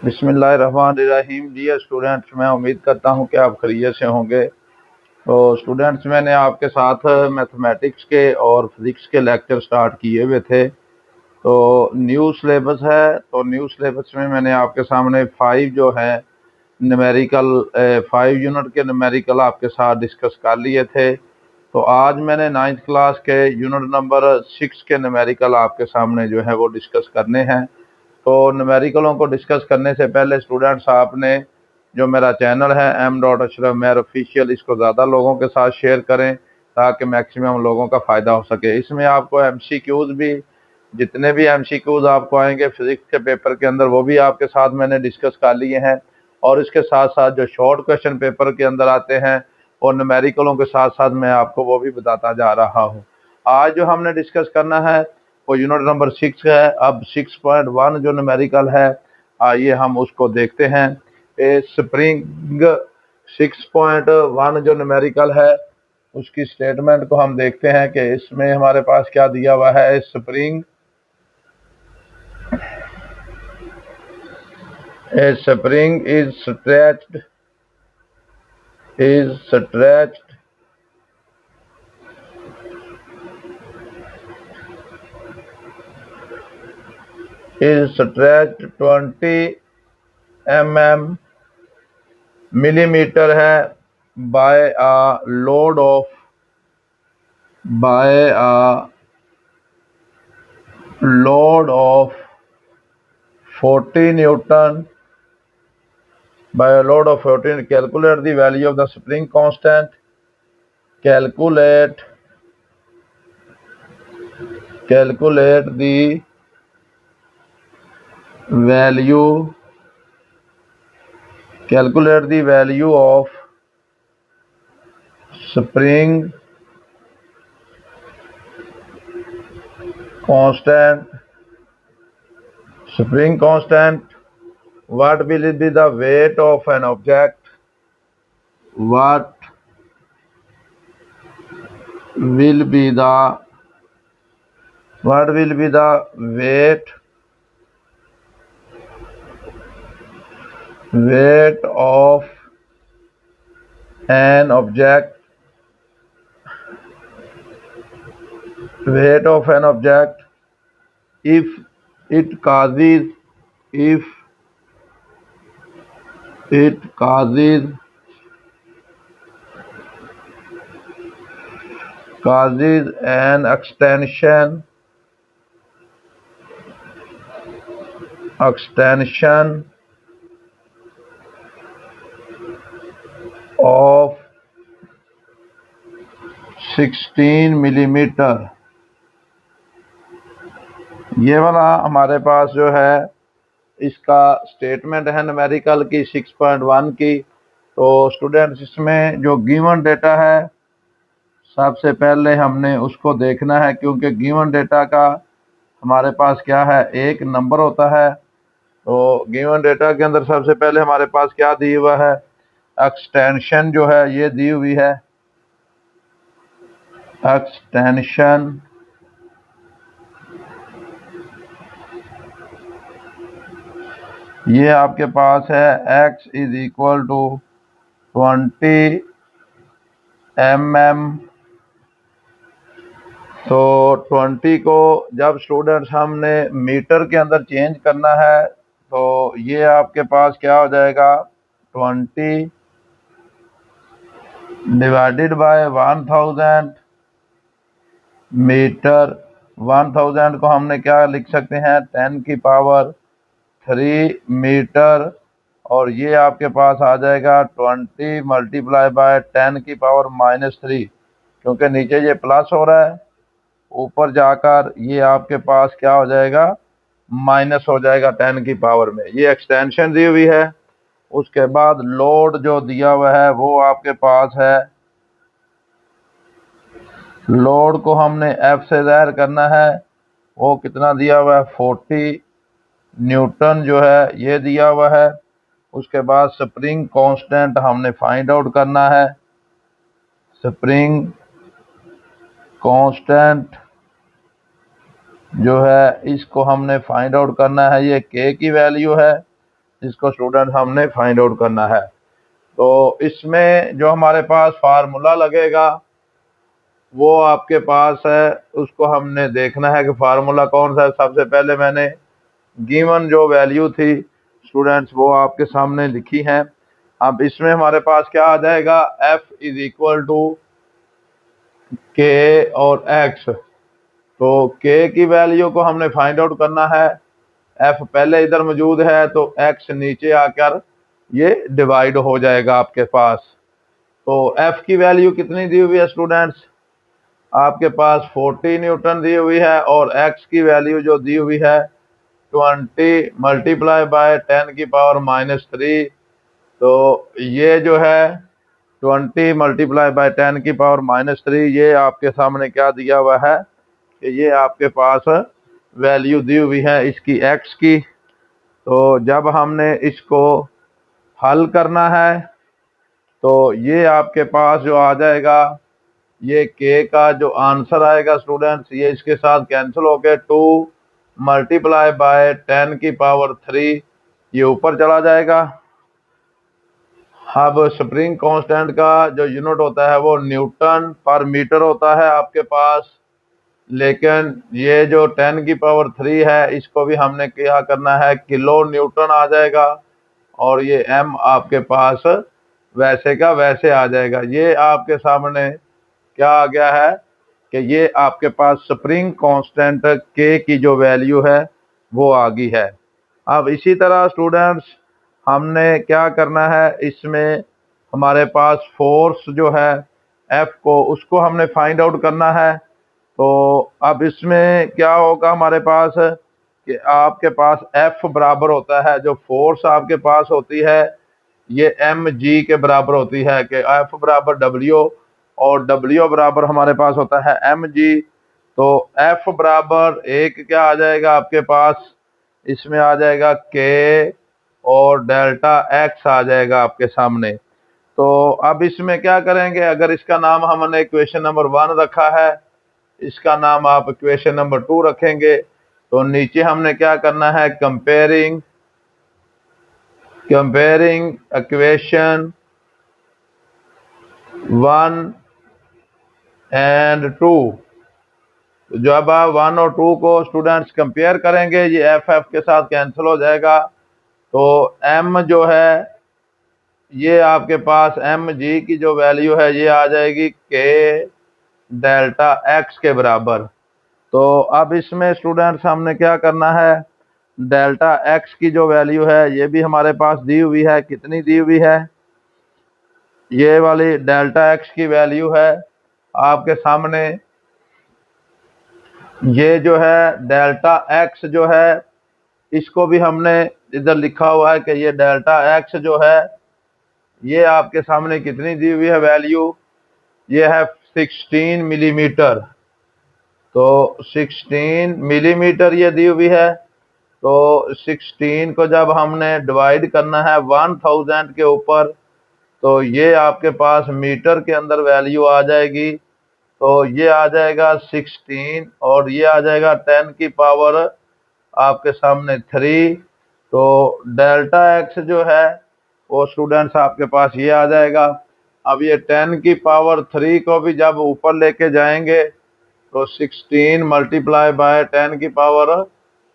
बिस्मिल्लाहिर्रहमानिर्रहीम। Dear students, मैं उम्मीद करता हूं कि आप खैरियत से होंगे। तो स्टूडेंट्स, मैंने आपके साथ मैथमेटिक्स के और फिज़िक्स के लेक्चर स्टार्ट किए हुए थे। तो न्यू सिलेबस है, तो न्यू सिलेबस में मैंने आपके सामने 5 जो है न्यूमेरिकल 5 यूनिट के न्यूमेरिकल आपके साथ डिस्कस कर लिए थे। तो आज मैंने 9th क्लास के यूनिट नंबर 6 के न्यूमेरिकल आपके सामने जो है वो डिस्कस करने हैं। तो न्यूमेरिकलों को डिस्कस करने से पहले स्टूडेंट्स, आपने जो मेरा चैनल है m.ashraf मेहर ऑफिशियल, इसको ज़्यादा लोगों के साथ शेयर करें ताकि मैक्सिमम लोगों का फ़ायदा हो सके। इसमें आपको MCQs भी, जितने भी MCQs आपको आएंगे फिजिक्स के पेपर के अंदर, वो भी आपके साथ मैंने डिस्कस कर लिए हैं। और इसके साथ साथ जो शॉर्ट क्वेश्चन पेपर के अंदर आते हैं और न्यूमेरिकलों के साथ साथ मैं आपको वो भी बताता जा रहा हूँ। आज जो हमने डिस्कस करना है वो यूनिट नंबर 6 है। अब 6.1 जो न्यूमेरिकल है, आइए हम उसको देखते हैं। स्प्रिंग 6.1 जो न्यूमेरिकल है उसकी स्टेटमेंट को हम देखते हैं कि इसमें हमारे पास क्या दिया हुआ है। Spring is stretched is stretched is stretched 20 millimeter है by a load of 40 Newton. By a load of 14, calculate the value of the spring constant. Calculate the value. Calculate the value of spring constant. Spring constant. What will be the weight of an object? What will be the weight of an object if it causes an extension of 16 millimeter। ये वाला हमारे पास जो है इसका statement है numerical की 6.1 की। तो स्टूडेंट्स, इसमें जो गिवन डेटा है सबसे पहले हमने उसको देखना है, क्योंकि गिवन डेटा का हमारे पास क्या है, एक नंबर होता है। तो गिवन डेटा के अंदर सबसे पहले हमारे पास क्या दी हुआ है, एक्सटेंशन जो है ये दी हुई है। एक्सटेंशन ये आपके पास है x is equal to 20 mm। तो 20 को जब स्टूडेंट्स हमने मीटर के अंदर चेंज करना है तो ये आपके पास क्या हो जाएगा, 20 डिवाइडेड बाय 1000 मीटर। 1000 को हमने क्या लिख सकते हैं, 10 की पावर 3 मीटर। और ये आपके पास आ जाएगा 20 मल्टीप्लाई बाय 10 की पावर -3, क्योंकि नीचे ये प्लस हो रहा है, ऊपर जाकर ये आपके पास क्या हो जाएगा, माइनस हो जाएगा 10 की पावर में। ये एक्सटेंशन दी हुई है। उसके बाद लोड जो दिया हुआ है वो आपके पास है, लोड को हमने F से ज़ाहिर करना है। वो कितना दिया हुआ है, 40 न्यूटन जो है ये दिया हुआ है। उसके बाद स्प्रिंग कांस्टेंट हमने फाइंड आउट करना है। स्प्रिंग कांस्टेंट जो है इसको हमने फाइंड आउट करना है। ये K की वैल्यू है। जिसको स्टूडेंट हमने फाइंड आउट करना है। तो इसमें जो हमारे पास फार्मूला लगेगा वो आपके पास है, उसको हमने देखना है कि फार्मूला कौन सा है। सबसे पहले मैंने गिवन जो वैल्यू थी स्टूडेंट्स वो आपके सामने लिखी है। अब इसमें हमारे पास क्या आ जाएगा, F इज इक्वल टू के और X। तो K की वैल्यू को हमने फाइंड आउट करना है। F पहले इधर मौजूद है तो X नीचे आकर ये डिवाइड हो जाएगा आपके पास। तो F की वैल्यू कितनी दी हुई है स्टूडेंट्स, आपके पास 40 न्यूटन दी हुई है, और X की वैल्यू जो दी हुई है 20 मल्टीप्लाई बाय 10 की पावर -3। तो ये जो है 20 मल्टीप्लाई बाय 10 की पावर -3, ये आपके सामने क्या दिया हुआ है कि ये आपके पास वैल्यू दी हुई है इसकी X की। तो जब हमने इसको हल करना है तो ये आपके पास जो आ जाएगा, ये K का जो आंसर आएगा स्टूडेंट्स, ये इसके साथ कैंसिल हो गए, 2 मल्टीप्लाई बाय 10 की पावर 3 ये ऊपर चला जाएगा। अब स्प्रिंग कांस्टेंट का जो यूनिट होता है वो न्यूटन पर मीटर होता है आपके पास, लेकिन ये जो 10 की पावर 3 है इसको भी हमने क्या करना है, किलो न्यूटन आ जाएगा, और ये m आपके पास वैसे का वैसे आ जाएगा। ये आपके सामने क्या आ गया है कि ये आपके पास स्प्रिंग कांस्टेंट K की जो वैल्यू है वो आ गई है। अब इसी तरह स्टूडेंट्स हमने क्या करना है, इसमें हमारे पास फोर्स जो है F को, उसको हमने फाइंड आउट करना है। तो अब इसमें क्या होगा हमारे पास कि आपके पास F बराबर होता है, जो फोर्स आपके पास होती है ये mg के बराबर होती है, कि F बराबर W, और W बराबर हमारे पास होता है mg। तो F बराबर एक क्या आ जाएगा आपके पास, इसमें आ जाएगा K और डेल्टा X आ जाएगा आपके सामने। तो अब इसमें क्या करेंगे, अगर इसका नाम हमने इक्वेशन नंबर 1 रखा है, इसका नाम आप इक्वेशन नंबर 2 रखेंगे। तो नीचे हमने क्या करना है, कंपेयरिंग इक्वेशन 1 एंड 2। जब आप 1 और 2 को स्टूडेंट्स कंपेयर करेंगे, ये एफ के साथ कैंसिल हो जाएगा। तो m जो है ये आपके पास mg की जो वैल्यू है ये आ जाएगी k डेल्टा x के बराबर। तो अब इसमें स्टूडेंट्स हमने क्या करना है, डेल्टा x की जो वैल्यू है ये भी हमारे पास दी हुई है, कितनी दी हुई है, ये वाली डेल्टा x की वैल्यू है आपके सामने। ये जो है डेल्टा x जो है इसको भी हमने इधर लिखा हुआ है कि ये डेल्टा x जो है ये आपके सामने कितनी दी हुई है वैल्यू, ये है 16 मिलीमीटर। तो 16 मिलीमीटर ये दी हुई है। तो 16 को जब हमने डिवाइड करना है 1000 के ऊपर, तो ये आपके पास मीटर के अंदर वैल्यू आ जाएगी। तो ये आ जाएगा 16 और ये आ जाएगा 10 की पावर आपके सामने 3। तो डेल्टा x जो है वो स्टूडेंट्स आपके पास ये आ जाएगा। अब ये 10 की पावर 3 को भी जब ऊपर लेके जाएंगे तो 16 मल्टीप्लाई बाय 10 की पावर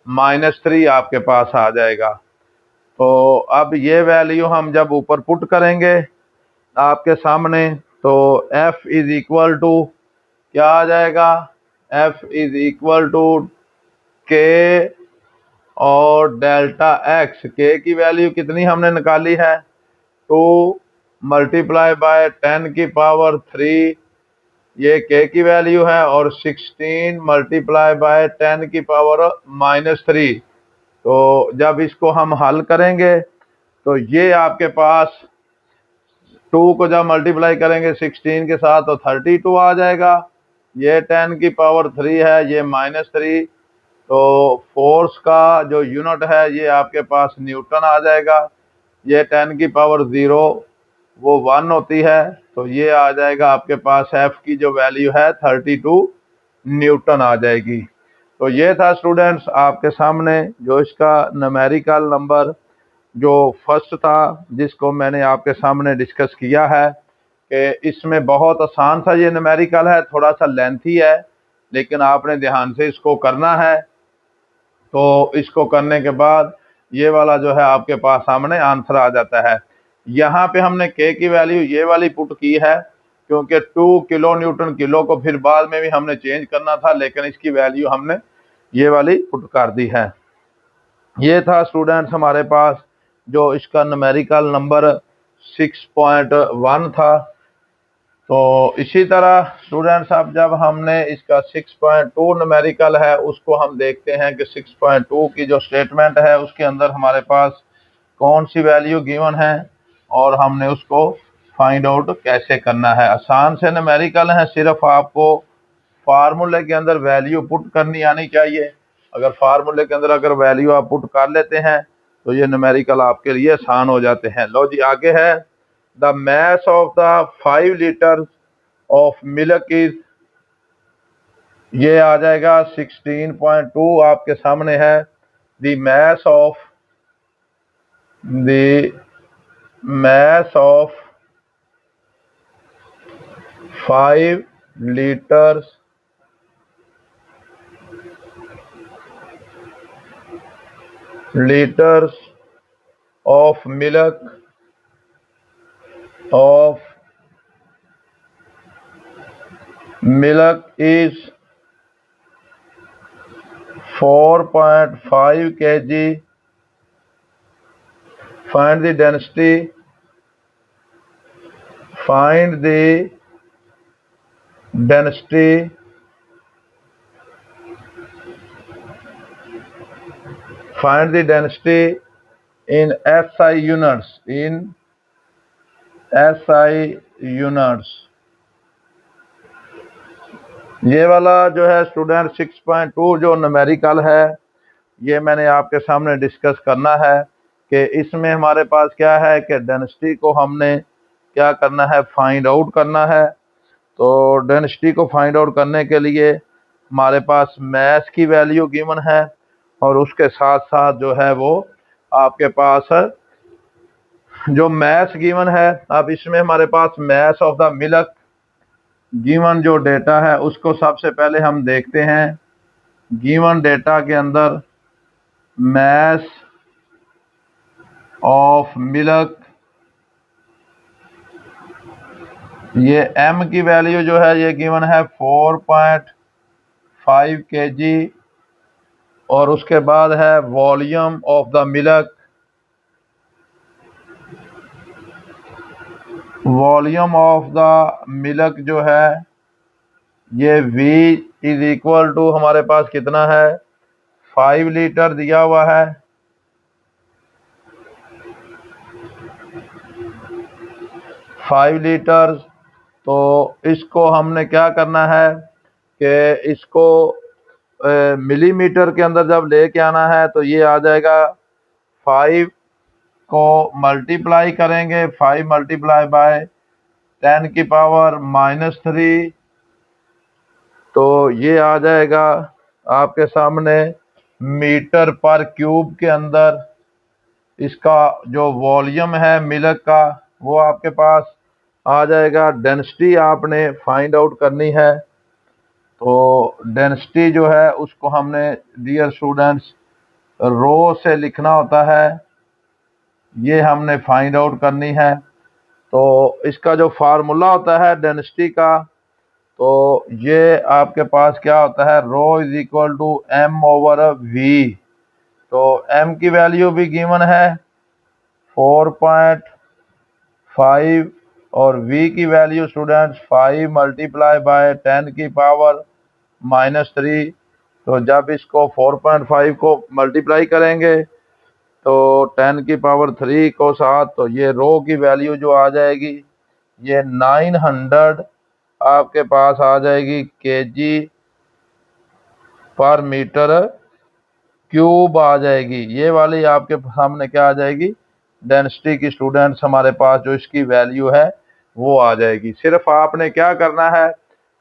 -3 आपके पास आ जाएगा। तो अब ये वैल्यू हम जब ऊपर पुट करेंगे आपके सामने, तो F इज इक्वल टू क्या आ जाएगा, F is equal to K और डेल्टा x। K की वैल्यू कितनी हमने निकाली है, 2 मल्टीप्लाई बाय 10 की पावर 3, ये K की वैल्यू है, और 16 मल्टीप्लाई बाय 10 की पावर -3। तो जब इसको हम हल करेंगे तो ये आपके पास 2 को जब मल्टीप्लाई करेंगे 16 के साथ तो 32 आ जाएगा। ये 10 की पावर 3 है, ये -3। तो फोर्स का जो यूनिट है ये आपके पास न्यूटन आ जाएगा। ये 10 की पावर 0 वो 1 होती है, तो ये आ जाएगा आपके पास F की जो वैल्यू है 32 न्यूटन आ जाएगी। तो ये था स्टूडेंट्स आपके सामने जो इसका न्यूमेरिकल नंबर जो फर्स्ट था जिसको मैंने आपके सामने डिस्कस किया है कि इसमें बहुत आसान सा ये न्यूमेरिकल है, थोड़ा सा लेंथी है, लेकिन आपने ध्यान से इसको करना है। तो इसको करने के बाद ये वाला जो है आपके पास सामने आंसर आ जाता है। यहाँ पे हमने के की वैल्यू ये वाली पुट की है क्योंकि 2 किलो न्यूटन किलो को फिर बाद में भी हमने चेंज करना था, लेकिन इसकी वैल्यू हमने ये वाली पुट कर दी है। ये था स्टूडेंट्स हमारे पास जो इसका न्यूमेरिकल नंबर 6.1 था। तो इसी तरह स्टूडेंट्स अब जब हमने इसका 6.2 न्यूमेरिकल है उसको हम देखते हैं कि 6.2 की जो स्टेटमेंट है उसके अंदर हमारे पास कौन सी वैल्यू गिवन है और हमने उसको फाइंड आउट कैसे करना है। आसान से न्यूमेरिकल है, सिर्फ आपको फार्मूले के अंदर वैल्यू पुट करनी आनी चाहिए। अगर फार्मूले के अंदर अगर वैल्यू आप पुट कर लेते हैं तो ये न्यूमेरिकल आपके लिए आसान हो जाते हैं। लो जी आगे है, the mess of the 5 litre of milk is, ये आ जाएगा 16.2 आपके सामने है। The mass of 5 litres of milk is 4.5 kg. Find the density in SI units. ये वाला जो है स्टूडेंट 6.2 जो न्यूमेरिकल है ये मैंने आपके सामने डिस्कस करना है कि इसमें हमारे पास क्या है कि डेंसिटी को हमने क्या करना है, फाइंड आउट करना है। तो डेंसिटी को फाइंड आउट करने के लिए हमारे पास मैस की वैल्यू गिवन है और उसके साथ साथ जो है वो आपके पास जो मैस गिवन है। अब इसमें हमारे पास mass of the milk given जो डेटा है उसको सबसे पहले हम देखते हैं। गिवन डेटा के अंदर मैस ऑफ मिल्क, ये m की वैल्यू जो है ये गिवन है 4.5 kg और उसके बाद है volume of the milk, volume of the milk जो है ये V इज इक्वल टू हमारे पास कितना है, 5 लीटर दिया हुआ है। 5 लीटर, तो इसको हमने क्या करना है कि इसको मिलीमीटर के अंदर जब लेके आना है तो ये आ जाएगा 5 को मल्टीप्लाई करेंगे, 5 मल्टीप्लाई बाय 10 की पावर -3, तो ये आ जाएगा आपके सामने मीटर पर क्यूब के अंदर। इसका जो वॉल्यूम है मिल्क का वो आपके पास आ जाएगा। डेंसिटी आपने फाइंड आउट करनी है, तो डेंसिटी जो है उसको हमने डियर स्टूडेंट्स रो से लिखना होता है, ये हमने फाइंड आउट करनी है। तो इसका जो फार्मूला होता है डेंसिटी का, तो ये आपके पास क्या होता है, rho is equal to m/v। तो m की वैल्यू भी गिवन है 4.5 और v की वैल्यू स्टूडेंट्स 5 मल्टीप्लाई बाय 10 की पावर -3। तो जब इसको 4.5 को मल्टीप्लाई करेंगे तो 10 की पावर 3 को साथ, तो ये रो की वैल्यू जो आ जाएगी ये 900 आपके पास आ जाएगी केजी पर मीटर क्यूब आ जाएगी। ये वाली आपके सामने क्या आ जाएगी, डेंसिटी की स्टूडेंट्स हमारे पास जो इसकी वैल्यू है वो आ जाएगी। सिर्फ आपने क्या करना है,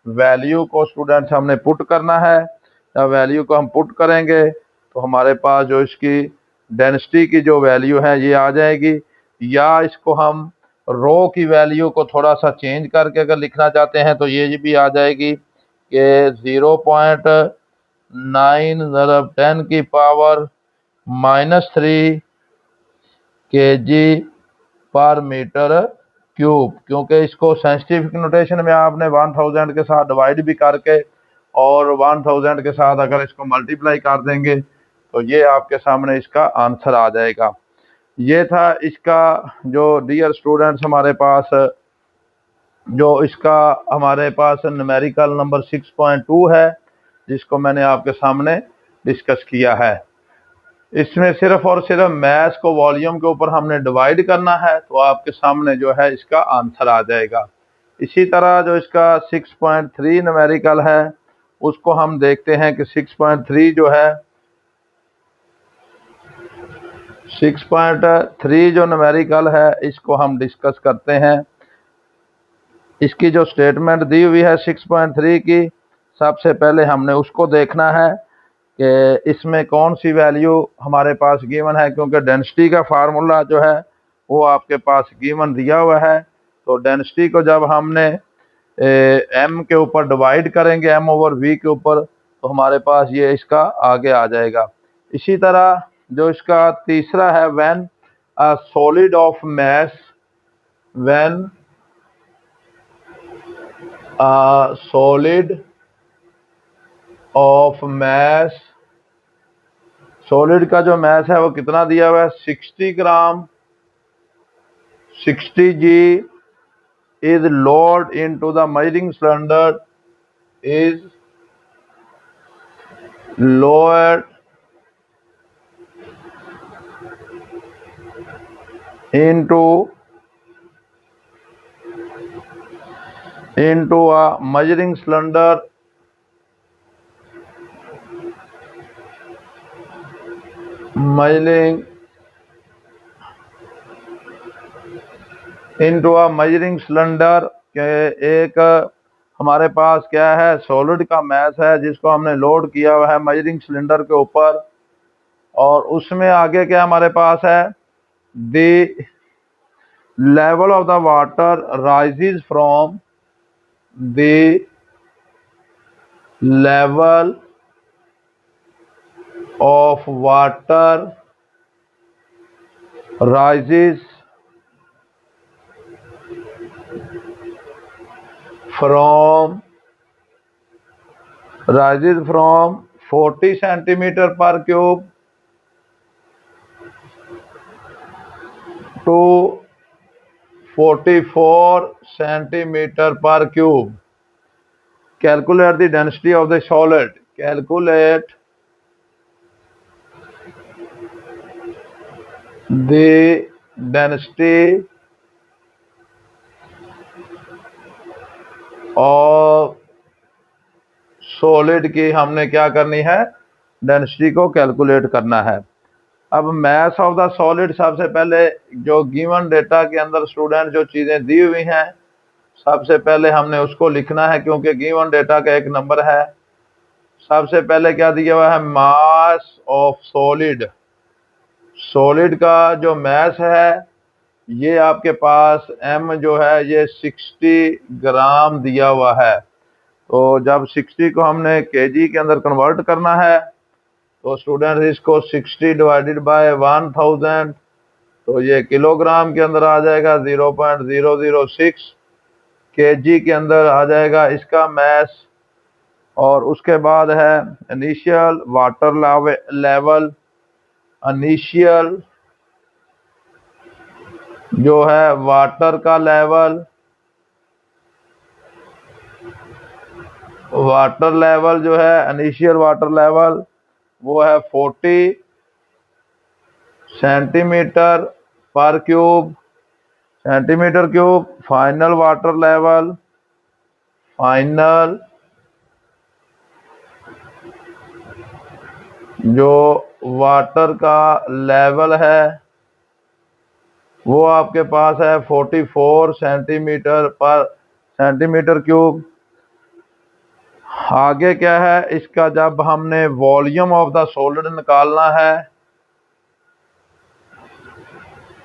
वैल्यू को स्टूडेंट्स हमने पुट करना है। जब वैल्यू को हम पुट करेंगे तो हमारे पास जो इसकी डेंसिटी की जो वैल्यू है ये आ जाएगी। या इसको हम रो की वैल्यू को थोड़ा सा चेंज करके अगर लिखना चाहते हैं तो ये भी आ जाएगी कि 0.9 10 की पावर -3 kg पर मीटर क्यूब। क्योंकि इसको साइंटिफिक नोटेशन में आपने 1000 के साथ डिवाइड भी करके और 1000 के साथ अगर इसको मल्टीप्लाई कर देंगे तो ये आपके सामने इसका आंसर आ जाएगा। ये था इसका जो डियर स्टूडेंट्स हमारे पास न्यूमेरिकल नंबर 6.2 है, जिसको मैंने आपके सामने डिस्कस किया है। इसमें सिर्फ और सिर्फ मैस को वॉल्यूम के ऊपर हमने डिवाइड करना है तो आपके सामने जो है इसका आंसर आ जाएगा। इसी तरह जो इसका 6.3 न्यूमेरिकल है उसको हम देखते हैं कि 6.3 जो है 6.3 जो न्यूमेरिकल है इसको हम डिस्कस करते हैं। इसकी जो स्टेटमेंट दी हुई है 6.3 की, सबसे पहले हमने उसको देखना है कि इसमें कौन सी वैल्यू हमारे पास गिवन है, क्योंकि डेंसिटी का फार्मूला जो है वो आपके पास गिवन दिया हुआ है। तो डेंसिटी को जब हमने m के ऊपर डिवाइड करेंगे m/v के ऊपर तो हमारे पास ये इसका आगे आ जाएगा। इसी तरह जो इसका तीसरा है when a solid of mass when a solid of mass, solid का जो मैस है वो कितना दिया हुआ है 60 ग्राम 60 g is lowered into the measuring cylinder is lowered into a measuring cylinder के एक हमारे पास क्या है सॉलिड का मैस है जिसको हमने लोड किया हुआ है मेजरिंग सिलेंडर के ऊपर, और उसमें आगे क्या हमारे पास है the level of the water rises from the level of water rises from 40 centimeter per cube to 44 centimeter per cube. Calculate the density of the solid. Calculate the density of solid की हमने क्या करनी है density को calculate करना है। अब mess of the solid, सबसे पहले जो गिवन डेटा के अंदर स्टूडेंट जो चीजें दी हुई हैं सबसे पहले हमने उसको लिखना है, क्योंकि गिवन डेटा का एक नंबर है। सबसे पहले क्या दिया हुआ है मास ऑफ सॉलिड, सॉलिड का जो मैस है ये आपके पास m जो है ये 60 ग्राम दिया हुआ है। तो जब 60 को हमने केजी के अंदर कन्वर्ट करना है तो स्टूडेंट इसको 60 डिवाइडेड बाय 1000 तो ये किलोग्राम के अंदर आ जाएगा 0.006 केजी के अंदर आ जाएगा इसका मैस। और उसके बाद है इनिशियल वाटर लेवल, इनिशियल जो है वाटर का लेवल, वाटर लेवल जो है इनिशियल वाटर लेवल वो है 40 सेंटीमीटर पर cube, centimetre cube. Final water level, final जो वाटर का लेवल है वो आपके पास है 44 सेंटीमीटर पर सेंटीमीटर क्यूब। आगे क्या है इसका, जब हमने वॉल्यूम ऑफ द सॉलिड निकालना है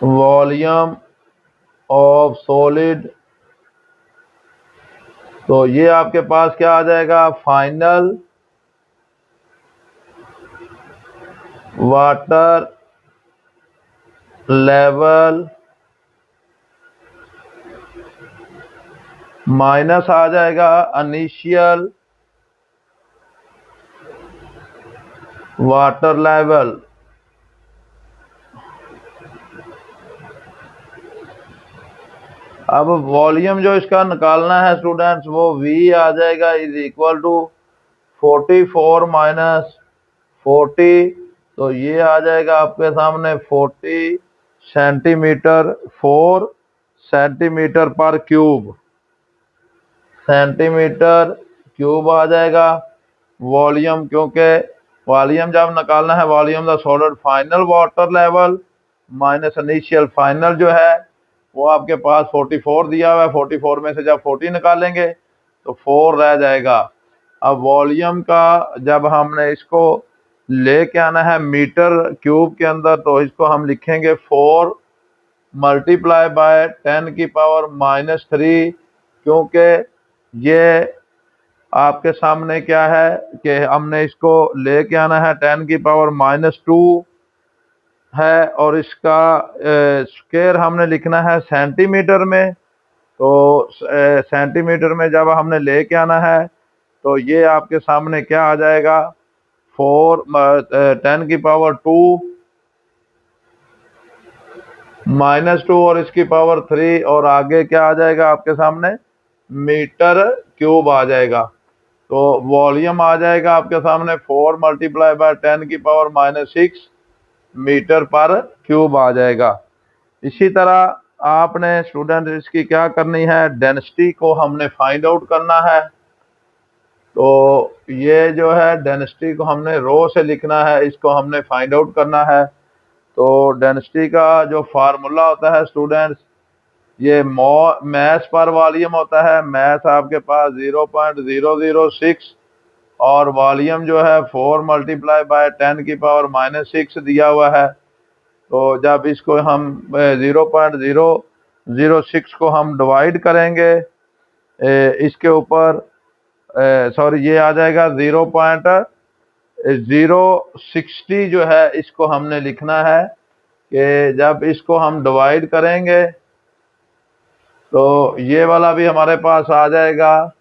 वॉल्यूम ऑफ सॉलिड, तो ये आपके पास क्या आ जाएगा, फाइनल वाटर लेवल माइनस आ जाएगा इनिशियल वाटर लेवल। अब वॉल्यूम जो इसका निकालना है स्टूडेंट्स, वो V आ जाएगा इज इक्वल टू 44 माइनस 40, तो ये आ जाएगा आपके सामने 40 सेंटीमीटर 4 सेंटीमीटर पर क्यूब, सेंटीमीटर क्यूब आ जाएगा वॉल्यूम, क्योंकि वॉल्यूम जब निकालना है, volume the solid final water level minus initial final जो है वो आपके पास 44 दिया हुआ है। 44 में से जब 40 निकालेंगे तो 4 रह जाएगा। अब वॉल्यूम का जब हमने इसको लेके आना है मीटर क्यूब के अंदर, तो इसको हम लिखेंगे 4 मल्टीप्लाई बाय 10 की पावर -3, क्योंकि ये आपके सामने क्या है कि हमने इसको लेके आना है 10 की पावर -2 है, और इसका स्क्वायर हमने लिखना है सेंटीमीटर में। तो सेंटीमीटर में जब हमने लेके आना है तो ये आपके सामने क्या आ जाएगा, 10 की पावर 2 -2 और इसकी पावर 3, और आगे क्या आ जाएगा आपके सामने, मीटर क्यूब आ जाएगा। तो वॉल्यूम आ जाएगा आपके सामने 4 मल्टीप्लाई बाय 10 की पावर -6 मीटर पर क्यूब आ जाएगा। इसी तरह आपने स्टूडेंट इसकी क्या करनी है, डेंसिटी को हमने फाइंड आउट करना है। तो ये जो है डेंसिटी को हमने रो से लिखना है, इसको हमने फाइंड आउट करना है। तो डेंसिटी का जो फार्मूला होता है स्टूडेंट्स, ये मैस पर वॉल्यूम होता है। मैस आपके पास 0.006 और वॉल्यूम जो है 4 मल्टीप्लाई बाय 10 की पावर -6 दिया हुआ है। तो जब इसको हम 0.006 को हम डिवाइड करेंगे इसके ऊपर, सॉरी ये आ जाएगा 0.060 जो है, इसको हमने लिखना है कि जब इसको हम डिवाइड करेंगे तो ये वाला भी हमारे पास आ जाएगा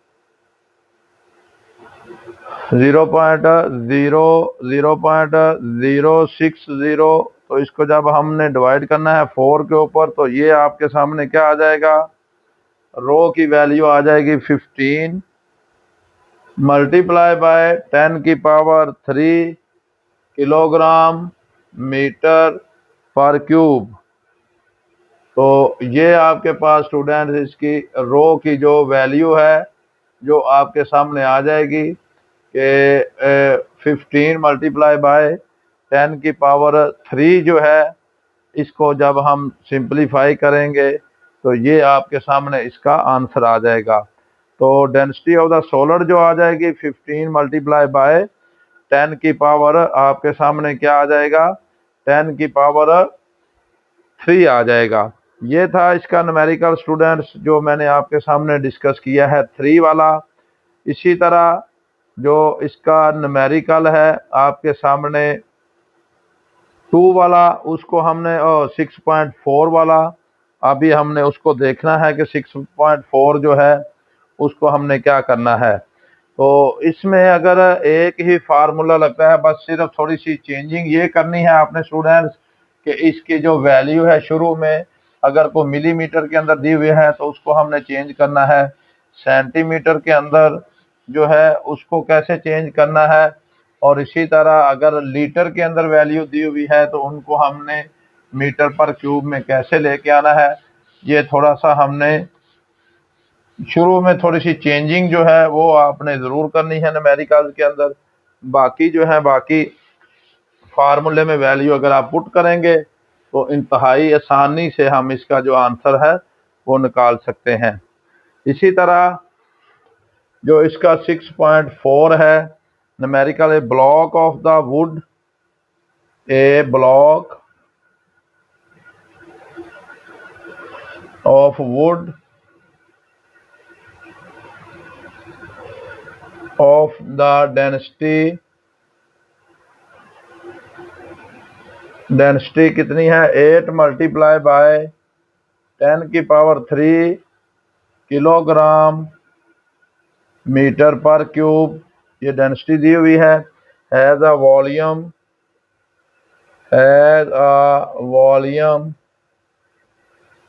0.060। तो इसको जब हमने डिवाइड करना है 4 के ऊपर, तो ये आपके सामने क्या आ जाएगा, रो की वैल्यू आ जाएगी 15 मल्टीप्लाई बाय 10 की पावर 3 किलोग्राम मीटर पर क्यूब। तो ये आपके पास स्टूडेंट इसकी रो की जो वैल्यू है जो आपके सामने आ जाएगी कि 15 मल्टीप्लाई बाय 10 की पावर 3 जो है, इसको जब हम सिंपलीफाई करेंगे तो ये आपके सामने इसका आंसर आ जाएगा। तो डेंसिटी ऑफ द सॉलिड जो आ जाएगी 15 मल्टीप्लाई बाय 10 की पावर आपके सामने क्या आ जाएगा, 10 की पावर 3 आ जाएगा। ये था इसका न्यूमेरिकल स्टूडेंट्स जो मैंने आपके सामने डिस्कस किया है 3 वाला। इसी तरह जो इसका न्यूमेरिकल है आपके सामने 2 वाला, उसको हमने 6.4 वाला, अभी हमने उसको देखना है कि 6.4 जो है उसको हमने क्या करना है। तो इसमें अगर एक ही फार्मूला लगता है, बस सिर्फ थोड़ी सी चेंजिंग ये करनी है आपने स्टूडेंट्स कि इसकी जो वैल्यू है शुरू में अगर कोई मिलीमीटर के अंदर दी हुई है तो उसको हमने चेंज करना है, सेंटीमीटर के अंदर जो है उसको कैसे चेंज करना है, और इसी तरह अगर लीटर के अंदर वैल्यू दी हुई है तो उनको हमने मीटर पर क्यूब में कैसे लेके आना है। ये थोड़ा सा हमने शुरू में थोड़ी सी चेंजिंग जो है वो आपने ज़रूर करनी है न्यूमेरिकल के अंदर। बाकी जो है बाकी फार्मूले में वैल्यू अगर आप पुट करेंगे तो इंतहाई आसानी से हम इसका जो आंसर है वो निकाल सकते हैं। इसी तरह जो इसका 6.4 है numerical, A block of the wood, A block of wood of the density कितनी है 8 मल्टीप्लाई बाय 10⁻³ किलोग्राम मीटर पर क्यूब, ये डेंसिटी दी हुई है। हैज़ अ वॉल्यूम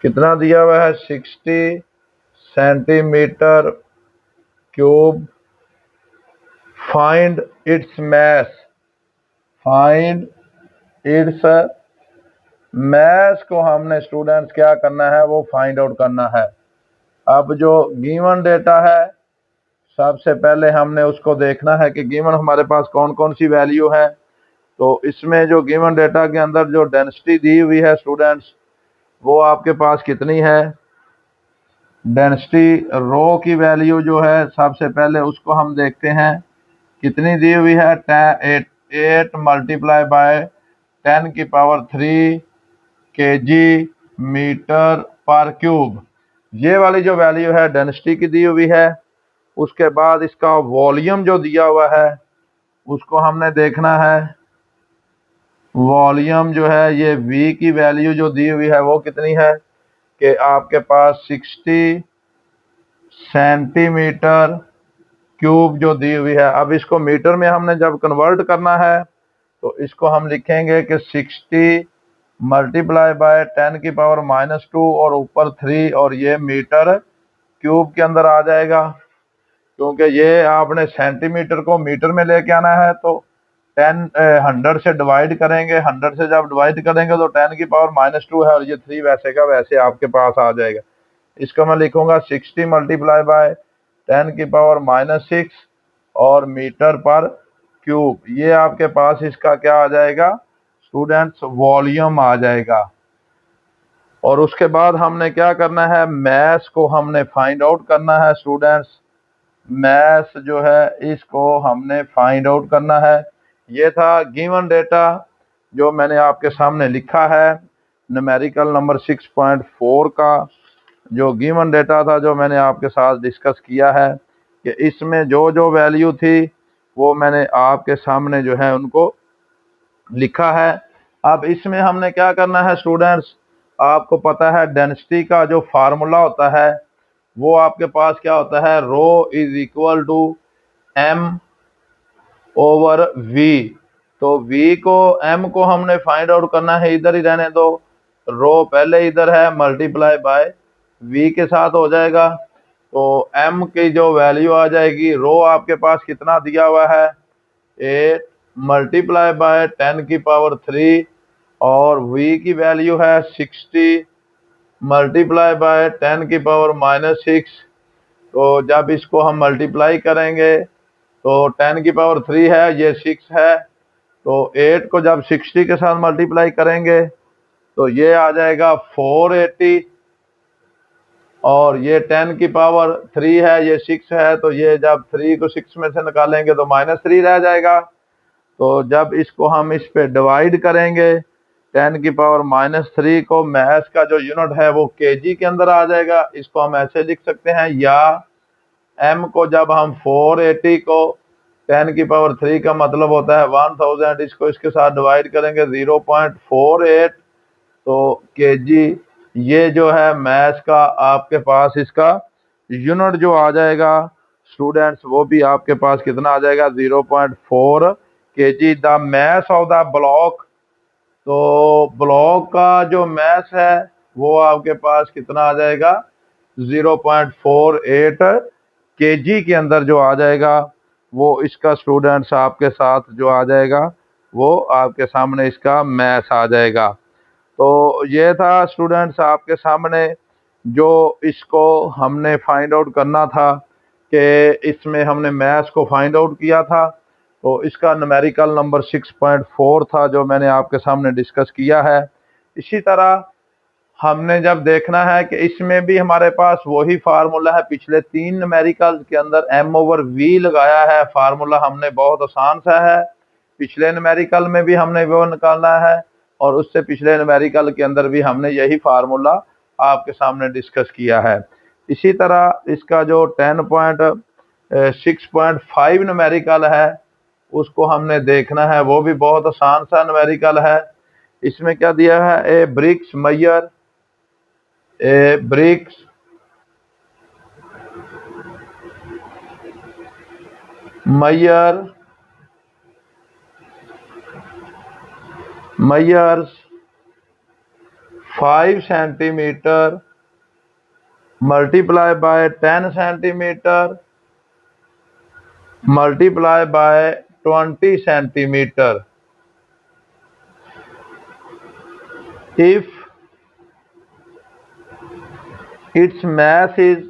कितना दिया हुआ है 60 centimetre cube. Find its mass को हमने स्टूडेंट्स क्या करना है, वो फाइंड आउट करना है। अब जो गिवन डेटा है सबसे पहले हमने उसको देखना है कि गिवन हमारे पास कौन कौन सी वैल्यू है। तो इसमें जो गिवन डेटा के अंदर जो डेंसिटी दी हुई है स्टूडेंट्स, वो आपके पास कितनी है। डेंसिटी रो की वैल्यू जो है सबसे पहले उसको हम देखते हैं कितनी दी हुई है 8 मल्टीप्लाई बाय 10⁻³ kg मीटर पर क्यूब। ये वाली जो वैल्यू है डेंसिटी की दी हुई है। उसके बाद इसका वॉल्यूम जो दिया हुआ है उसको हमने देखना है। वॉल्यूम जो है ये V की वैल्यू जो दी हुई है वो कितनी है कि आपके पास 60 सेंटीमीटर क्यूब जो दी हुई है। अब इसको मीटर में हमने जब कन्वर्ट करना है तो इसको हम लिखेंगे कि 60 मल्टीप्लाई बाय 10⁻⁻² और ऊपर 3 और ये मीटर क्यूब के अंदर आ जाएगा। क्योंकि ये आपने सेंटीमीटर को मीटर में लेके आना है तो 100 से डिवाइड करेंगे। 100 से जब डिवाइड करेंगे तो 10⁻⁻² है और ये 3 वैसे का वैसे आपके पास आ जाएगा। इसको मैं लिखूंगा 60 मल्टीप्लाई बाय 10⁻⁻6 और मीटर पर क्यूब। ये आपके पास इसका क्या आ जाएगा स्टूडेंट्स, वॉल्यूम आ जाएगा। और उसके बाद हमने क्या करना है, मैस को हमने फाइंड आउट करना है स्टूडेंट्स। मैस जो है इसको हमने फाइंड आउट करना है। ये था गिवन डेटा जो मैंने आपके सामने लिखा है न्यूमेरिकल नंबर 6.4 का जो गिवन डेटा था, जो मैंने आपके साथ डिस्कस किया है कि इसमें जो जो वैल्यू थी वो मैंने आपके सामने जो है उनको लिखा है। अब इसमें हमने क्या करना है स्टूडेंट्स, आपको पता है डेंसिटी का जो फार्मूला होता है वो आपके पास क्या होता है, rho is equal to m over v। तो v को m को हमने फाइंड आउट करना है, इधर ही रहने दो, रो पहले इधर है मल्टीप्लाई बाय v के साथ हो जाएगा। तो m की जो वैल्यू आ जाएगी, रो आपके पास कितना दिया हुआ है 8 मल्टीप्लाई बाय 10⁻³ और v की वैल्यू है 60 मल्टीप्लाई बाय 10⁻⁻6। तो जब इसको हम मल्टीप्लाई करेंगे तो 10⁻³ है, ये 6 है, तो 8 को जब 60 के साथ मल्टीप्लाई करेंगे तो ये आ जाएगा 480 और ये 10⁻³ है, ये 6 है, तो ये जब 3 को 6 में से निकालेंगे तो -3 रह जाएगा। तो जब इसको हम इस पे डिवाइड करेंगे 10⁻³ को, मैथ का जो यूनिट है वो केजी के अंदर आ जाएगा। इसको हम ऐसे लिख सकते हैं, या m को जब हम 480 को 10⁻³ का मतलब होता है 1000, इसको इसके साथ डिवाइड करेंगे 0.48 तो केजी। ये जो है मैथ का आपके पास इसका यूनिट जो आ जाएगा स्टूडेंट्स, वो भी आपके पास कितना आ जाएगा 0.4 kg। The math of the block, तो ब्लॉक का जो मैथ है वो आपके पास कितना आ जाएगा 0.48 kg के अंदर जो आ जाएगा वो इसका स्टूडेंट्स आपके साथ जो आ जाएगा वो आपके सामने इसका मैथ आ जाएगा। तो ये था स्टूडेंट्स आपके सामने जो इसको हमने फाइंड आउट करना था कि इसमें हमने मैथ्स को फाइंड आउट किया था। तो इसका न्यूमेरिकल नंबर 6.4 था जो मैंने आपके सामने डिस्कस किया है। इसी तरह हमने जब देखना है कि इसमें भी हमारे पास वही फार्मूला है, पिछले 3 न्यूमेरिकल के अंदर m ओवर v लगाया है। फार्मूला हमने बहुत आसान सा है, पिछले न्यूमेरिकल में भी हमने वो निकालना है और उससे पिछले न्यूमेरिकल के अंदर भी हमने यही फार्मूला आपके सामने डिस्कस किया है। इसी तरह इसका जो 10.6.5 न्यूमेरिकल है उसको हमने देखना है, वो भी बहुत आसान सा न्यूमेरिकल है। इसमें क्या दिया है, a bricks measure, a bricks measure measures 5 centimetre multiply by 10 centimeter multiply by 20 centimeter. If its mass is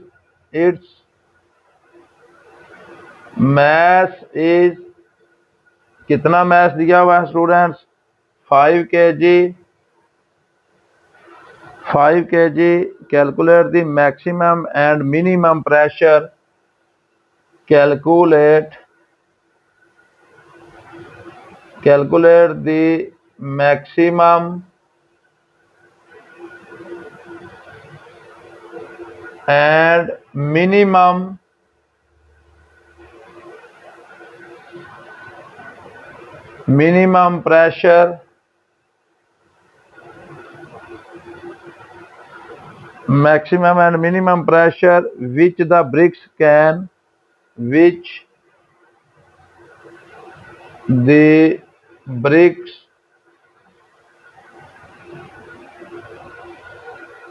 कितना mass दिया हुआ है students, 5 kg, 5 kg. Calculate the maximum and minimum pressure. Calculate the maximum and minimum pressure, maximum and minimum pressure which the bricks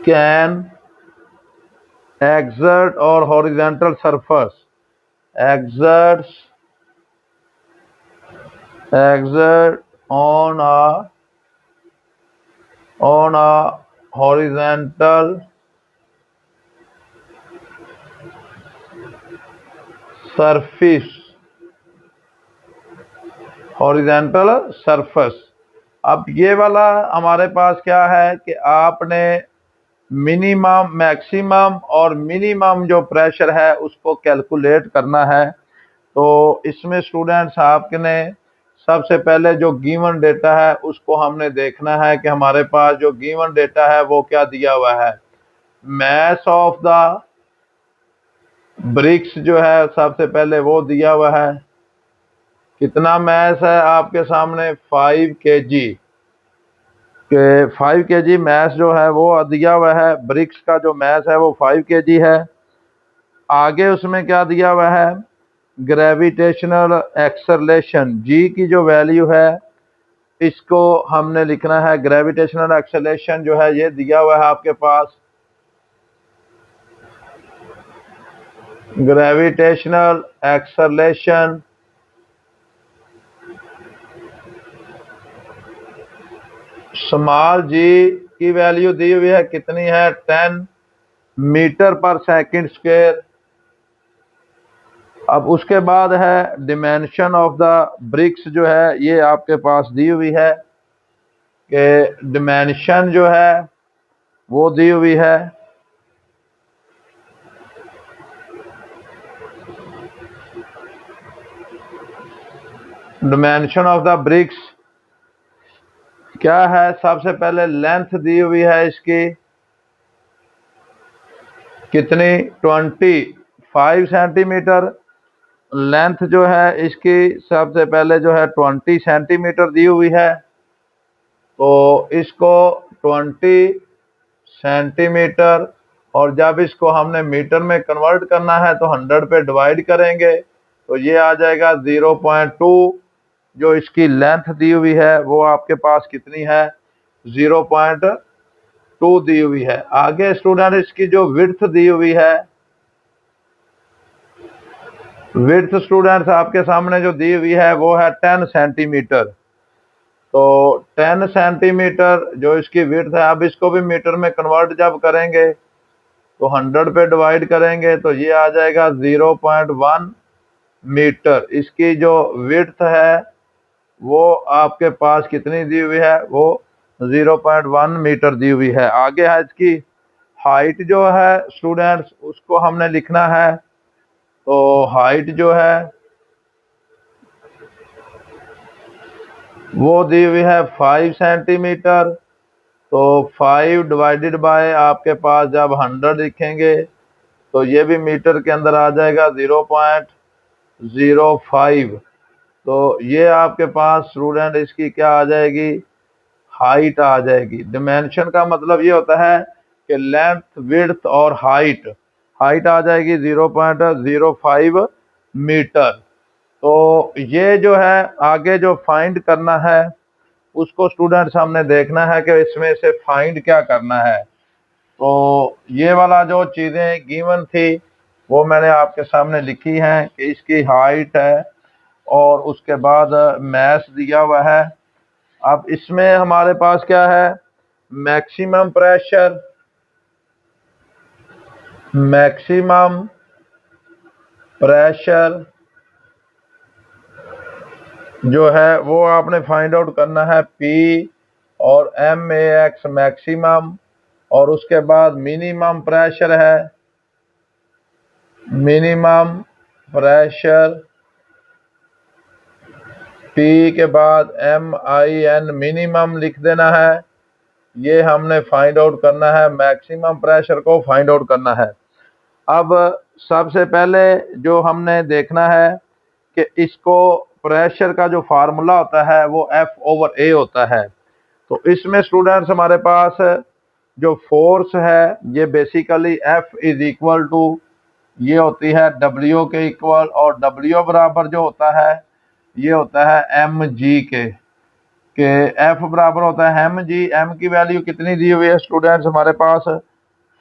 can exert or horizontal surface, exert on a horizontal surface, अब ये वाला हमारे पास क्या है कि आपने minimum, maximum और minimum जो प्रेशर है उसको कैलकुलेट करना है। तो इसमें स्टूडेंट्स आपने सबसे पहले जो गिवन डेटा है उसको हमने देखना है कि हमारे पास जो गिवन डेटा है वो क्या दिया हुआ है। मैस ऑफ द ब्रिक्स जो है सबसे पहले वो दिया हुआ है, कितना मैस है आपके सामने, 5 kg के 5 kg मैस जो है वो दिया हुआ है। ब्रिक्स का जो मैस है वो 5 kg है। आगे उसमें क्या दिया हुआ है, ग्रेविटेशनल एक्सेलरेशन, जी की जो वैल्यू है इसको हमने लिखना है। ग्रेविटेशनल एक्सेलरेशन जो है ये दिया हुआ है आपके पास, ग्रेविटेशनल एक्सेलरेशन स्मॉल जी की वैल्यू दी हुई है, कितनी है, 10 मीटर पर सेकंड स्क्वायर। अब उसके बाद है डिमेंशन ऑफ द ब्रिक्स जो है ये आपके पास दी हुई है कि डिमेंशन जो है वो दी हुई है। डिमेंशन ऑफ द ब्रिक्स क्या है, सबसे पहले लेंथ दी हुई है इसकी, कितनी, 25 सेंटीमीटर। लेंथ जो है इसकी सबसे पहले जो है 20 सेंटीमीटर दी हुई है। तो इसको 20 सेंटीमीटर, और जब इसको हमने मीटर में कन्वर्ट करना है तो 100 पे डिवाइड करेंगे तो ये आ जाएगा 0.2। जो इसकी लेंथ दी हुई है वो आपके पास कितनी है, 0.2 दी हुई है। आगे स्टूडेंट इसकी जो विड्थ दी हुई है, विड्थ स्टूडेंट्स आपके सामने जो दी हुई है वो है 10 सेंटीमीटर। तो 10 सेंटीमीटर जो इसकी विड्थ है, अब इसको भी मीटर में कन्वर्ट जब करेंगे तो 100 पे डिवाइड करेंगे तो ये आ जाएगा 0.1 मीटर। इसकी जो विड्थ है वो आपके पास कितनी दी हुई है, वो 0.1 मीटर दी हुई है। आगे है इसकी हाइट जो है स्टूडेंट्स, उसको हमने लिखना है। तो हाइट जो है वो दी हुई है 5 सेंटीमीटर। तो 5 डिवाइडेड बाय आपके पास जब 100 लिखेंगे तो ये भी मीटर के अंदर आ जाएगा 0.05। तो ये आपके पास स्टूडेंट इसकी क्या आ जाएगी, हाइट आ जाएगी। डिमेंशन का मतलब ये होता है कि लेंथ, विड्थ और हाइट। हाइट आ जाएगी 0.05 मीटर। तो ये जो है आगे जो फाइंड करना है उसको स्टूडेंट्स हमने देखना है कि इसमें से फाइंड क्या करना है। तो ये वाला जो चीज़ें गिवन थी वो मैंने आपके सामने लिखी हैं कि इसकी हाइट है और उसके बाद मैस दिया हुआ है। अब इसमें हमारे पास क्या है, मैक्सिमम प्रेशर, मैक्सिमम प्रेशर जो है वो आपने फाइंड आउट करना है P और MAX मैक्सिमम, और उसके बाद मिनिमम प्रेशर है, मिनिमम प्रेशर P के बाद MIN मिनिमम लिख देना है। ये हमने फाइंड आउट करना है, मैक्सिमम प्रेशर को फाइंड आउट करना है। अब सबसे पहले जो हमने देखना है कि इसको प्रेशर का जो फार्मूला होता है वो F/A होता है। तो इसमें स्टूडेंट्स हमारे पास जो फोर्स है ये basically F is equal to ये होती है W के इक्वल, और W बराबर जो होता है ये होता है mg के F बराबर होता है mg। m की वैल्यू कितनी दी हुई है स्टूडेंट्स हमारे पास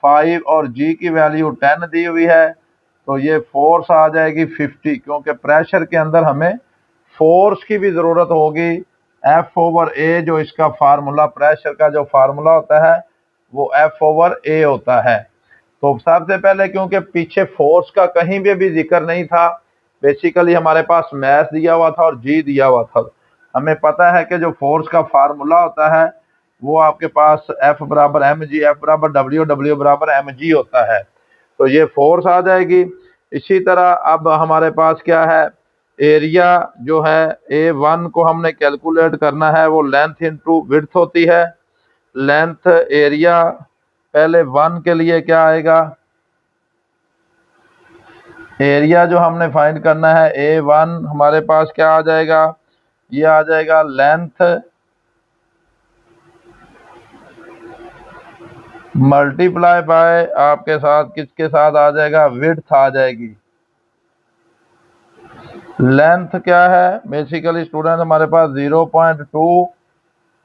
5 और g की वैल्यू 10 दी हुई है। तो ये फोर्स आ जाएगी 50, क्योंकि प्रेशर के अंदर हमें फोर्स की भी ज़रूरत होगी। F/A जो इसका फार्मूला, प्रेशर का जो फार्मूला होता है वो F/A होता है। तो सबसे पहले क्योंकि पीछे फोर्स का कहीं भी जिक्र नहीं था, बेसिकली हमारे पास मैस दिया हुआ था और जी दिया हुआ था। हमें पता है कि जो फोर्स का फार्मूला होता है वो आपके पास F बराबर mg, F बराबर W, W बराबर mg होता है। तो ये फोर्स आ जाएगी। इसी तरह अब हमारे पास क्या है, एरिया जो है A1 को हमने कैलकुलेट करना है, वो लेंथ इंटू विड्थ होती है। लेंथ एरिया पहले 1 के लिए क्या आएगा, एरिया जो हमने फाइंड करना है A1 हमारे पास क्या आ जाएगा, ये आ जाएगा लेंथ मल्टीप्लाई बाय आपके साथ किसके साथ आ जाएगा, विड्थ आ जाएगी। लेंथ क्या है बेसिकली स्टूडेंट हमारे पास 0.2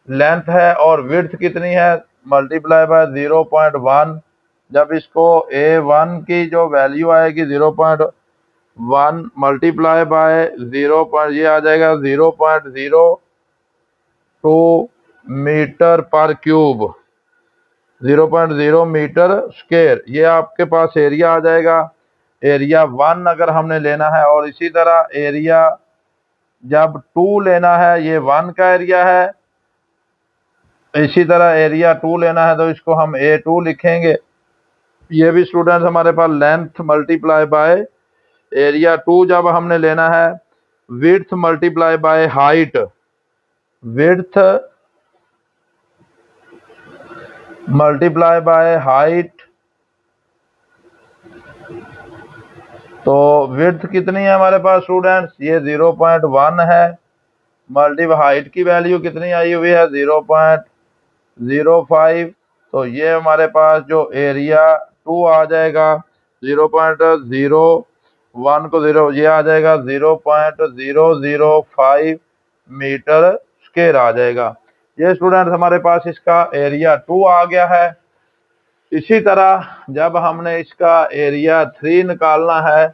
लेंथ है, और विड्थ कितनी है, मल्टीप्लाई बाय 0.1। जब इसको A1 की जो वैल्यू आएगी 0.1 मल्टीप्लाई बाय 0, ये आ जाएगा 0.02 मीटर पर क्यूब, 0.0 मीटर स्क्वायर। ये आपके पास एरिया आ जाएगा। एरिया 1 अगर हमने लेना है, और इसी तरह एरिया जब 2 लेना है, ये 1 का एरिया है, इसी तरह एरिया 2 लेना है तो इसको हम A2 लिखेंगे। ये भी स्टूडेंट्स हमारे पास लेंथ मल्टीप्लाई बाय एरिया 2 जब हमने लेना है, width multiply by height, width multiply by height. तो विड्थ कितनी है हमारे पास स्टूडेंट्स, ये 0.1 है, मल्टीप्लाई हाइट की वैल्यू कितनी आई हुई है 0.05। तो ये हमारे पास जो एरिया 2 आ जाएगा 0.01 को 0, ये आ जाएगा 0.005 मीटर स्क्वायर आ जाएगा। ये स्टूडेंट हमारे पास इसका एरिया 2 आ गया है। इसी तरह जब हमने इसका एरिया 3 निकालना है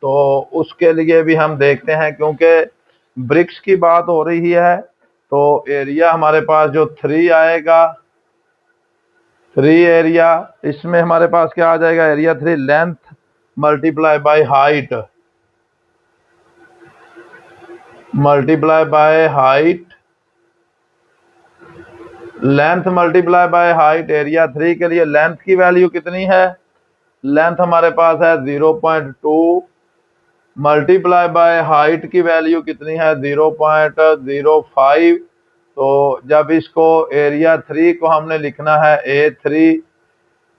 तो उसके लिए भी हम देखते हैं, क्योंकि ब्रिक्स की बात हो रही है, तो एरिया हमारे पास जो 3 आएगा, 3 एरिया, इसमें हमारे पास क्या आ जाएगा, area 3 length multiply by height, multiply by height, length multiply by height. Area 3 के लिए लेंथ की वैल्यू कितनी है, लेंथ हमारे पास है 0.2 मल्टीप्लाई बाय हाइट की वैल्यू कितनी है 0.05। तो जब इसको एरिया 3 को हमने लिखना है A3,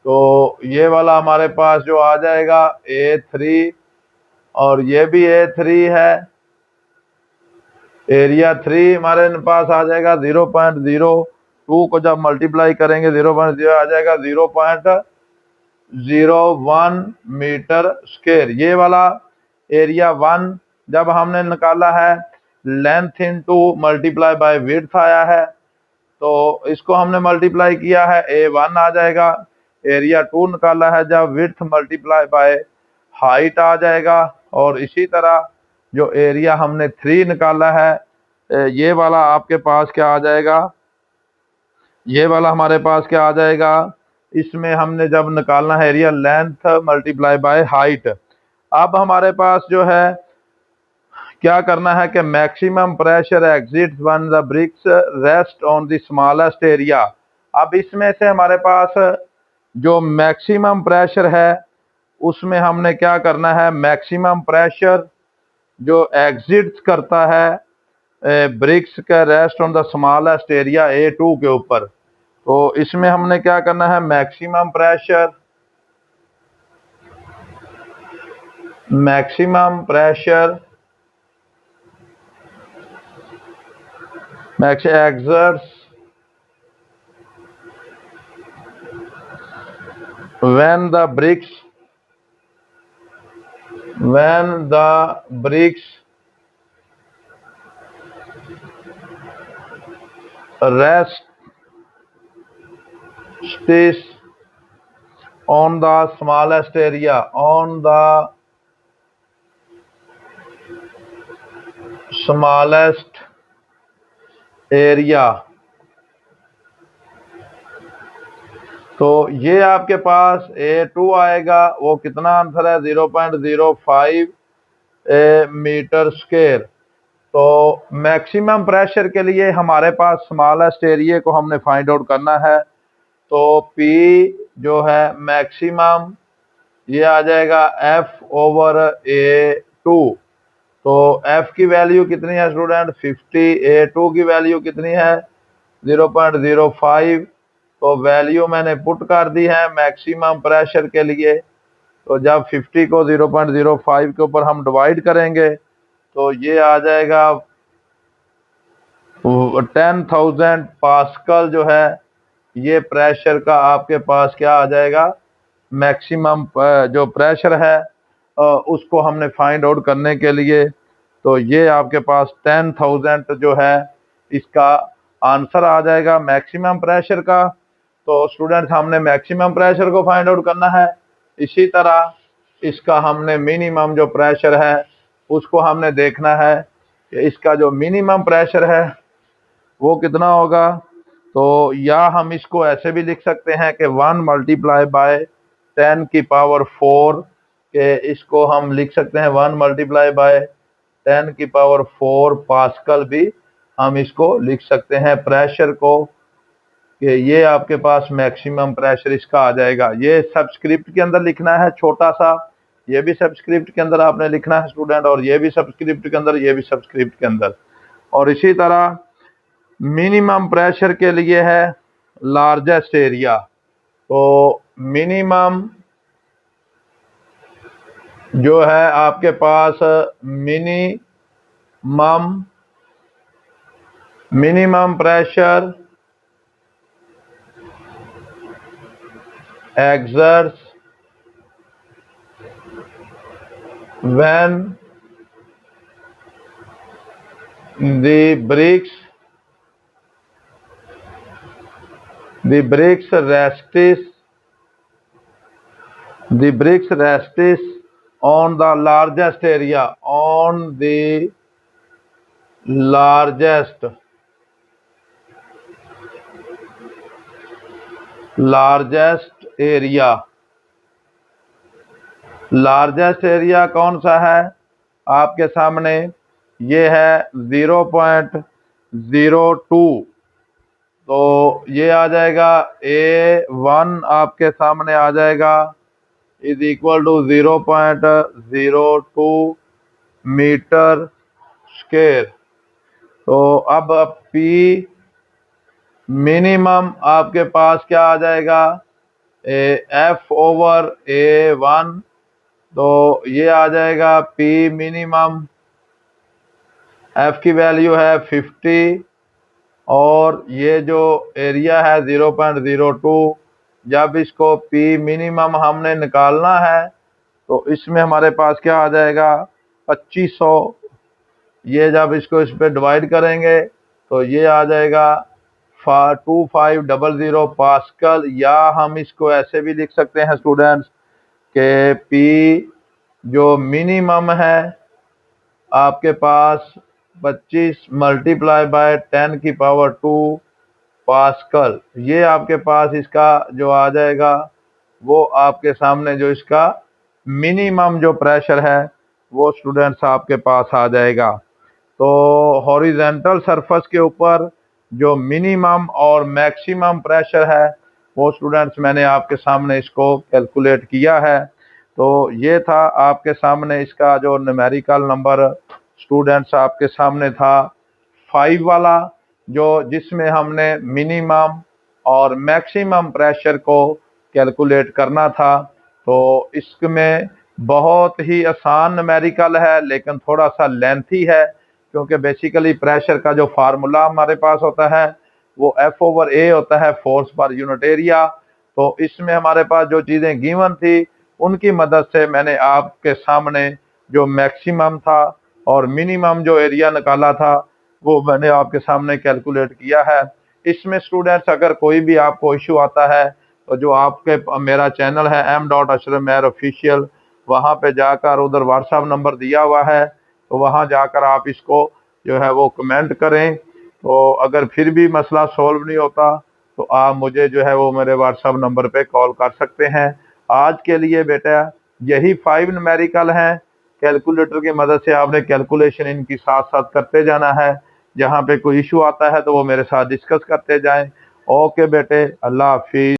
तो ये वाला हमारे पास जो आ जाएगा A3, और ये भी A3 है। एरिया 3 हमारे पास आ जाएगा 0.02 को जब मल्टीप्लाई करेंगे 0.0 आ जाएगा 0.01 मीटर स्क्वायर। ये वाला एरिया 1 जब हमने निकाला है, length into multiply by width आया है, तो इसको हमने मल्टीप्लाई किया है, A1 आ जाएगा। एरिया 2 निकाला है, जब विड्थ मल्टीप्लाई बाय हाइट आ जाएगा। और इसी तरह जो एरिया हमने 3 निकाला है, ये वाला आपके पास क्या आ जाएगा, ये वाला हमारे पास क्या आ जाएगा, इसमें हमने जब निकालना है area length multiply by height. अब हमारे पास जो है क्या करना है कि maximum pressure exists when the bricks rest on the smallest area. अब इसमें से हमारे पास जो मैक्सिमम प्रेशर है उसमें हमने क्या करना है, मैक्सिमम प्रेशर जो एग्जिट करता है ब्रिक्स का rest on the smallest area A2 के ऊपर, तो इसमें हमने क्या करना है, maximum pressure exerts when the bricks rest on the smallest area, on the smallest area। तो ये आपके पास A2 आएगा, वो कितना आंसर है, 0.05 मीटर स्क्वायर। तो मैक्सिमम प्रेशर के लिए हमारे पास स्मॉलेस्ट एरिया को हमने फाइंड आउट करना है। तो P जो है मैक्सिमम, ये आ जाएगा F/A2। तो F की वैल्यू कितनी है स्टूडेंट, 50। A2 की वैल्यू कितनी है, 0.05। तो वैल्यू मैंने पुट कर दी है मैक्सिमम प्रेशर के लिए। तो जब 50 को 0.05 के ऊपर हम डिवाइड करेंगे तो ये आ जाएगा 10,000 पास्कल जो है, ये प्रेशर का आपके पास क्या आ जाएगा, मैक्सिमम जो प्रेशर है उसको हमने फाइंड आउट करने के लिए। तो ये आपके पास 10,000 जो है इसका आंसर आ जाएगा मैक्सिमम प्रेशर का। तो स्टूडेंट्स हमने मैक्सिमम प्रेशर को फाइंड आउट करना है। इसी तरह इसका हमने मिनिमम जो प्रेशर है उसको हमने देखना है कि इसका जो मिनिमम प्रेशर है वो कितना होगा। तो या हम इसको ऐसे भी लिख सकते हैं कि 1 मल्टीप्लाई बाय 10 की पावर 4, के इसको हम लिख सकते हैं 1 मल्टीप्लाई बाय 10 की पावर 4 पास्कल भी हम इसको लिख सकते हैं प्रेशर को, कि ये आपके पास मैक्सिमम प्रेशर इसका आ जाएगा। ये सब्सक्रिप्ट के अंदर लिखना है छोटा सा, ये भी सब्सक्रिप्ट के अंदर आपने लिखना है स्टूडेंट, और ये भी सब्सक्रिप्ट के अंदर, ये भी सब्सक्रिप्ट के अंदर। और इसी तरह मिनिमम प्रेशर के लिए है लार्जेस्ट एरिया। तो मिनिमम जो है आपके पास minimum pressure exerts when the bricks rests on the largest area, on the largest area। Largest area कौन सा है आपके सामने, ये है 0.02। तो ये आ जाएगा A1 आपके सामने आ जाएगा is equal to 0.02 metre square. तो अब P मिनिमम आपके पास क्या आ जाएगा, F/A1, तो ये आ जाएगा P मिनिमम, F की वैल्यू है 50 और ये जो एरिया है 0.02। जब इसको P मिनिमम हमने निकालना है तो इसमें हमारे पास क्या आ जाएगा 2500। ये जब इसको इस पे डिवाइड करेंगे तो ये आ जाएगा 2500 पास्कल, या हम इसको ऐसे भी लिख सकते हैं स्टूडेंट्स के P जो मिनिमम है आपके पास 25 मल्टीप्लाई बाय 10⁻² पास्कल, ये आपके पास इसका जो आ जाएगा वो आपके सामने जो इसका मिनिमम जो प्रेशर है वो स्टूडेंट्स आपके पास आ जाएगा। तो हॉरिजेंटल सरफेस के ऊपर जो मिनिमम और मैक्सिमम प्रेशर है वो स्टूडेंट्स मैंने आपके सामने इसको कैलकुलेट किया है। तो ये था आपके सामने इसका जो न्यूमेरिकल नंबर स्टूडेंट्स आपके सामने था 5 वाला, जो जिसमें हमने मिनिमम और मैक्सिमम प्रेशर को कैलकुलेट करना था। तो इसमें बहुत ही आसान न्यूमेरिकल है लेकिन थोड़ा सा लेंथी है, क्योंकि बेसिकली प्रेशर का जो फार्मूला हमारे पास होता है वो F/A होता है, फोर्स पर यूनिट एरिया। तो इसमें हमारे पास जो चीज़ें गिवन थी उनकी मदद से मैंने आपके सामने जो मैक्सिमम था और मिनिमम जो एरिया निकाला था वो मैंने आपके सामने कैलकुलेट किया है। इसमें स्टूडेंट्स अगर कोई भी आपको इशू आता है तो जो आपके मेरा चैनल है M.Ashraf Mehr ऑफिशियल, वहाँ पे जाकर उधर व्हाट्सएप नंबर दिया हुआ है, तो वहाँ जाकर आप इसको जो है वो कमेंट करें। तो अगर फिर भी मसला सॉल्व नहीं होता तो आप मुझे जो है वो मेरे व्हाट्सएप नंबर पे कॉल कर सकते हैं। आज के लिए बेटा यही 5 न्यूमेरिकल हैं, कैलकुलेटर की मदद से आपने कैलकुलेशन इनकी साथ साथ करते जाना है। जहाँ पे कोई इशू आता है तो वो मेरे साथ डिस्कस करते जाएं। ओके बेटे, अल्लाह हाफिज।